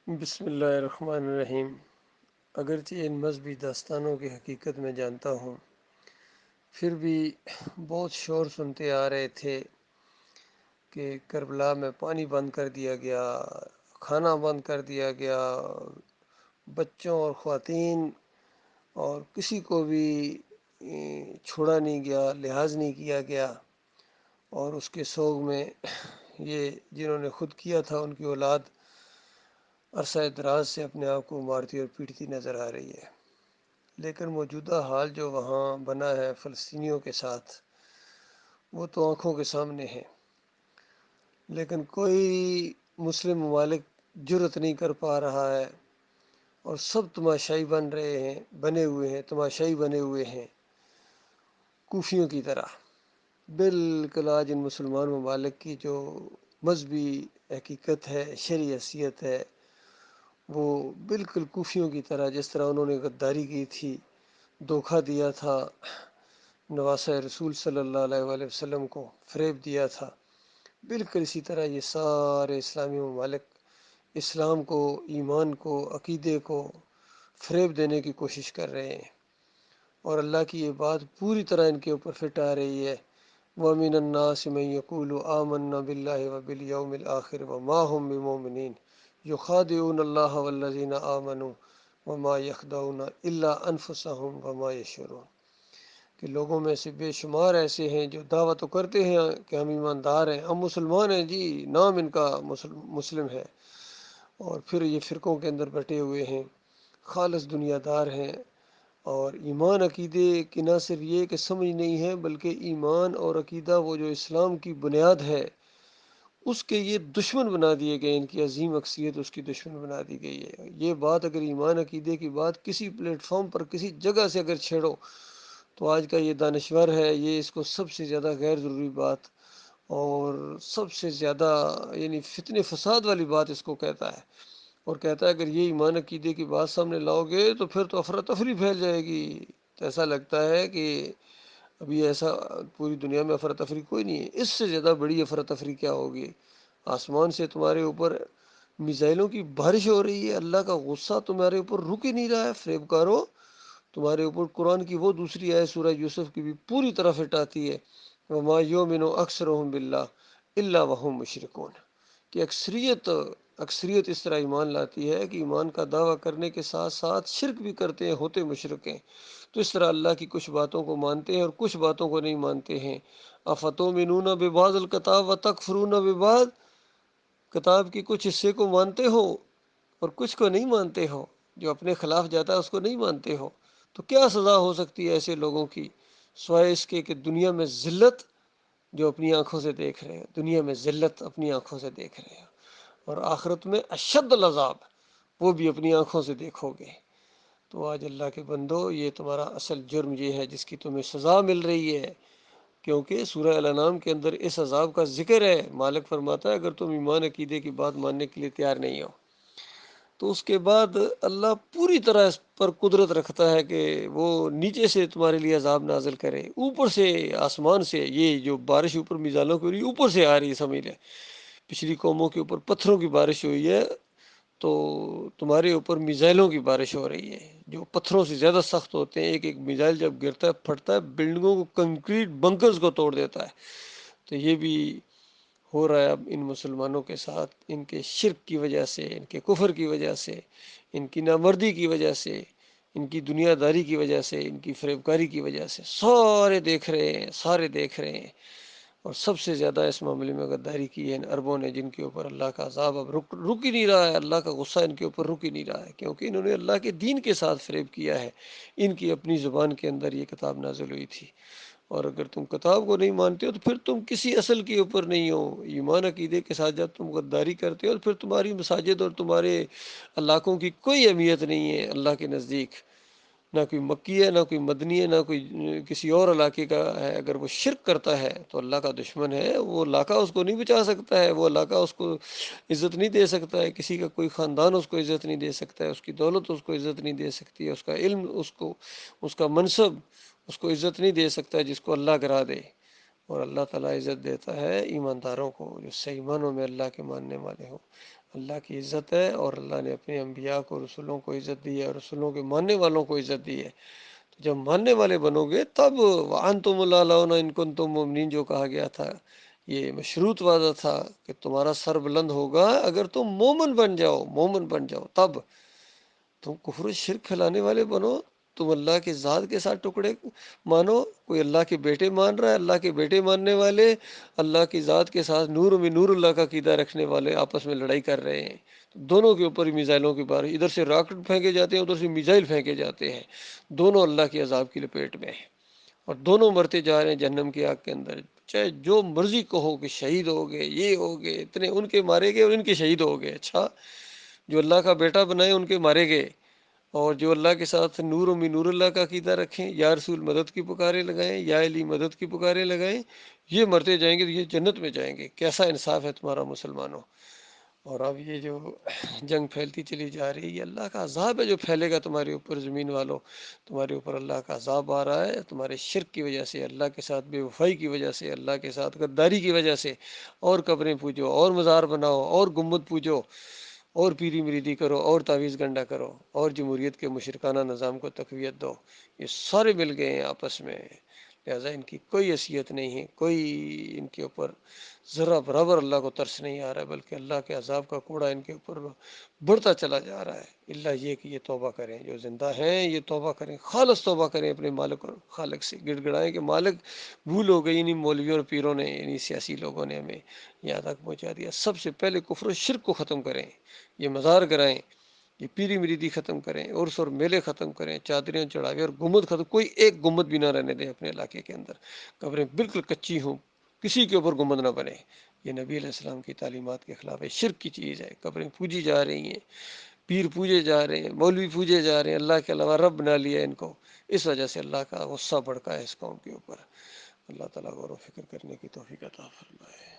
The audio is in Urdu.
بسم اللہ الرحمن الرحیم۔ اگرچہ ان مذہبی داستانوں کی حقیقت میں جانتا ہوں، پھر بھی بہت شور سنتے آ رہے تھے کہ کربلا میں پانی بند کر دیا گیا، کھانا بند کر دیا گیا، بچوں اور خواتین اور کسی کو بھی چھوڑا نہیں گیا، لحاظ نہیں کیا گیا، اور اس کے سوگ میں یہ جنہوں نے خود کیا تھا ان کی اولاد عرصہ دراز سے اپنے آپ کو مارتی اور پیٹتی نظر آ رہی ہے۔ لیکن موجودہ حال جو وہاں بنا ہے فلسطینیوں کے ساتھ، وہ تو آنکھوں کے سامنے ہے، لیکن کوئی مسلم ممالک جرأت نہیں کر پا رہا ہے، اور سب تماشائی بنے ہوئے ہیں، تماشائی بنے ہوئے ہیں کوفیوں کی طرح۔ بالکل آج ان مسلمان ممالک کی جو مذہبی حقیقت ہے، شرعی حیثیت ہے، وہ بالکل کوفیوں کی طرح، جس طرح انہوں نے غداری کی تھی، دھوکہ دیا تھا نواسہ رسول صلی اللہ علیہ وآلہ وسلم کو، فریب دیا تھا، بالکل اسی طرح یہ سارے اسلامی ممالک اسلام کو، ایمان کو، عقیدے کو فریب دینے کی کوشش کر رہے ہیں، اور اللہ کی یہ بات پوری طرح ان کے اوپر فٹ آ رہی ہے۔ وَمِنَ النَّاسِ مَن يَقُولُ آمَنَّا بِاللَّهِ وَبِالْيَوْمِ الْآخِرِ وَمَا هُم بِمُؤْمِنِينَ يُخَادِعُونَ اللَّهَ وَالَّذِينَ آمَنُوا وَمَا يَخْدَعُونَ إِلَّا أَنفُسَهُمْ وَمَا يَشْعُرُونَ کہ لوگوں میں سے بے شمار ایسے ہیں جو دعویٰ تو کرتے ہیں کہ ہم ایماندار ہیں، ہم مسلمان ہیں، جی نام ان کا مسلم ہے، اور پھر یہ فرقوں کے اندر بٹے ہوئے ہیں، خالص دنیا دار ہیں، اور ایمان عقیدے کی نہ صرف یہ کہ سمجھ نہیں ہے، بلکہ ایمان اور عقیدہ وہ جو اسلام کی بنیاد ہے، اس کے یہ دشمن بنا دیے گئے، ان کی عظیم اکثریت اس کی دشمن بنا دی گئی ہے۔ یہ بات اگر ایمان عقیدے کی بات کسی پلیٹ فارم پر کسی جگہ سے اگر چھیڑو تو آج کا یہ دانشور ہے، یہ اس کو سب سے زیادہ غیر ضروری بات اور سب سے زیادہ یعنی فتنے فساد والی بات اس کو کہتا ہے، اور کہتا ہے اگر یہ ایمان عقیدے کی بات سامنے لاؤ گے تو پھر تو افراتفری پھیل جائے گی۔ تو ایسا لگتا ہے کہ ابھی ایسا پوری دنیا میں افراتفری کوئی نہیں ہے، اس سے زیادہ بڑی افراتفری کیا ہوگی؟ آسمان سے تمہارے اوپر میزائلوں کی بارش ہو رہی ہے، اللہ کا غصہ تمہارے اوپر رک ہی نہیں رہا ہے، فریب کارو۔ تمہارے اوپر قرآن کی وہ دوسری آیت سورہ یوسف کی بھی پوری طرح فٹ آتی ہے، وَمَا يُؤْمِنُ أَكْثَرُهُم بِاللَّهِ إِلَّا وَهُم مُشْرِكُونَ کہ اکثریت اس طرح ایمان لاتی ہے کہ ایمان کا دعویٰ کرنے کے ساتھ ساتھ شرک بھی کرتے ہیں، ہوتے مشرک ہیں، تو اس طرح اللہ کی کچھ باتوں کو مانتے ہیں اور کچھ باتوں کو نہیں مانتے ہیں۔ أَفَتُؤْمِنُونَ بِبَعْضِ الْكِتَابِ وَتَكْفُرُونَ بِبَعْضٍ کتاب کی کچھ حصے کو مانتے ہو اور کچھ کو نہیں مانتے ہو، جو اپنے خلاف جاتا ہے اس کو نہیں مانتے ہو، تو کیا سزا ہو سکتی ہے ایسے لوگوں کی، سوائے اس کے کہ دنیا میں ذلت جو اپنی آنکھوں سے دیکھ رہے ہیں، دنیا میں ذلت اپنی آنکھوں سے دیکھ رہے ہیں، اور آخرت میں اشد العذاب وہ بھی اپنی آنکھوں سے دیکھو گے۔ تو آج اللہ کے بندو، یہ تمہارا اصل جرم یہ ہے جس کی تمہیں سزا مل رہی ہے، کیونکہ سورہ الانعام کے اندر اس عذاب کا ذکر ہے۔ مالک فرماتا ہے اگر تم ایمان عقیدے کی بات ماننے کے لیے تیار نہیں ہو تو اس کے بعد اللہ پوری طرح اس پر قدرت رکھتا ہے کہ وہ نیچے سے تمہارے لیے عذاب نازل کرے، اوپر سے آسمان سے یہ جو بارش اوپر میزائلوں کی ہو رہی ہے اوپر سے آ رہی ہے، سمجھ لیں پچھلی قوموں کے اوپر پتھروں کی بارش ہوئی ہے، تو تمہارے اوپر میزائلوں کی بارش ہو رہی ہے جو پتھروں سے زیادہ سخت ہوتے ہیں۔ ایک ایک میزائل جب گرتا ہے پھٹتا ہے، بلڈنگوں کو، کنکریٹ بنکرز کو توڑ دیتا ہے۔ تو یہ بھی ہو رہا ہے اب ان مسلمانوں کے ساتھ، ان کے شرک کی وجہ سے، ان کے کفر کی وجہ سے، ان کی نامردی کی وجہ سے، ان کی دنیا داری کی وجہ سے، ان کی فریب کاری کی وجہ سے، سارے دیکھ رہے ہیں، سارے دیکھ رہے ہیں۔ اور سب سے زیادہ اس معاملے میں غداری کی ہے ان عربوں نے، جن کے اوپر اللہ کا عذاب اب رک ہی نہیں رہا ہے، اللہ کا غصہ ان کے اوپر رک ہی نہیں رہا ہے، کیونکہ انہوں نے اللہ کے دین کے ساتھ فریب کیا ہے۔ ان کی اپنی زبان کے اندر یہ کتاب نازل ہوئی تھی، اور اگر تم کتاب کو نہیں مانتے ہو تو پھر تم کسی اصل کے اوپر نہیں ہو۔ ایمان عقیدے کے ساتھ جب تم غداری کرتے ہو تو پھر تمہاری مساجد اور تمہارے علاقوں کی کوئی اہمیت نہیں ہے اللہ کے نزدیک، نہ کوئی مکی ہے، نہ کوئی مدنی ہے، نہ کوئی کسی اور علاقے کا ہے۔ اگر وہ شرک کرتا ہے تو اللہ کا دشمن ہے، وہ علاقہ اس کو نہیں بچا سکتا ہے، وہ علاقہ اس کو عزت نہیں دے سکتا ہے، کسی کا کوئی خاندان اس کو عزت نہیں دے سکتا ہے، اس کی دولت اس کو عزت نہیں دے سکتی ہے، اس کا علم اس کا منصب اس کو عزت نہیں دے سکتا ہے، جس کو اللہ کرا دے۔ اور اللہ تعالیٰ عزت دیتا ہے ایمانداروں کو، جو صحیح معنوں میں اللہ کے ماننے والے ہوں۔ اللہ کی عزت ہے، اور اللہ نے اپنے انبیاء کو، رسولوں کو عزت دی ہے، اور رسولوں کے ماننے والوں کو عزت دی ہے۔ تو جب ماننے والے بنو گے تب وَأَنْتُمُ الْأَعْلَوْنَ إِن كُنتُم مُؤْمِنِينَ جو کہا گیا تھا، یہ مشروط وعدہ تھا کہ تمہارا سر بلند ہوگا اگر تم مومن بن جاؤ، مومن بن جاؤ تب۔ تم کفر و شرک کھلانے والے بنو، تم اللہ کے ذات کے ساتھ ٹکڑے مانو، کوئی اللہ کے بیٹے مان رہا ہے، اللہ کے بیٹے ماننے والے اللہ کی ذات کے ساتھ نور میں نور اللہ کا عقیدہ رکھنے والے آپس میں لڑائی کر رہے ہیں، دونوں کے اوپر میزائلوں کی بارش، ادھر سے راکٹ پھینکے جاتے ہیں، ادھر سے میزائل پھینکے جاتے ہیں، دونوں اللہ کے عذاب کی لپیٹ میں ہیں، اور دونوں مرتے جا رہے ہیں جہنم کی آگ کے اندر۔ چاہے جو مرضی کہو کہ شہید ہو گئے، یہ ہو گئے، اتنے ان کے مارے گئے اور ان کے شہید ہو گئے، اچھا جو اللہ کا بیٹا بنائے ان کے مارے گئے، اور جو اللہ کے ساتھ نور و نور اللہ کا عقیدہ رکھیں، یا رسول مدد کی پکارے لگائیں، یا علی مدد کی پکارے لگائیں، یہ مرتے جائیں گے، یہ جنت میں جائیں گے۔ کیسا انصاف ہے تمہارا مسلمانوں! اور اب یہ جو جنگ پھیلتی چلی جا رہی ہے، یہ اللہ کا عذاب ہے جو پھیلے گا تمہارے اوپر، زمین والوں، تمہارے اوپر اللہ کا عذاب آ رہا ہے تمہارے شرک کی وجہ سے، اللہ کے ساتھ بے وفائی کی وجہ سے، اللہ کے ساتھ غداری کی وجہ سے، اور قبریں پوجو، اور مزار بناؤ، اور گنبد پوجو، اور پیری مریدی کرو، اور تعویذ گنڈا کرو، اور جمہوریت کے مشرکانہ نظام کو تقویت دو، یہ سارے مل گئے ہیں آپس میں۔ لہٰذا ان کی کوئی حیثیت نہیں ہے، کوئی ان کے اوپر ذرا برابر اللہ کو ترس نہیں آ رہا ہے، بلکہ اللہ کے عذاب کا کوڑا ان کے اوپر بڑھتا چلا جا رہا ہے۔ اللہ یہ کہ یہ توبہ کریں، جو زندہ ہیں یہ توبہ کریں، خالص توبہ کریں اپنے مالک اور خالق سے، گڑ گڑائیں کہ مالک بھول ہو گئی، انہیں مولویوں اور پیروں نے، انہیں سیاسی لوگوں نے ہمیں یہاں تک پہنچا دیا۔ سب سے پہلے کفر و شرک کو ختم کریں، یہ مزار گرائیں، یہ پیری مریدی ختم کریں، عرس اور میلے ختم کریں، چادریں چڑھاوے اور گنبد ختم، کوئی ایک گنبد بھی نہ رہنے دیں اپنے علاقے کے اندر، قبریں بالکل کچی ہوں، کسی کے اوپر گنبد نہ بنے۔ یہ نبی علیہ السلام کی تعلیمات کے خلاف ہے، شرک کی چیز ہے، قبریں پوجی جا رہی ہیں، پیر پوجے جا رہے ہیں، مولوی پوجے جا رہے ہیں، اللہ کے علاوہ رب بنا لیا ان کو، اس وجہ سے اللہ کا غصہ بڑھتا ہے اس قوم کے اوپر۔ اللہ تعالیٰ غور و فکر کرنے کی توفیق عطا فرمائے۔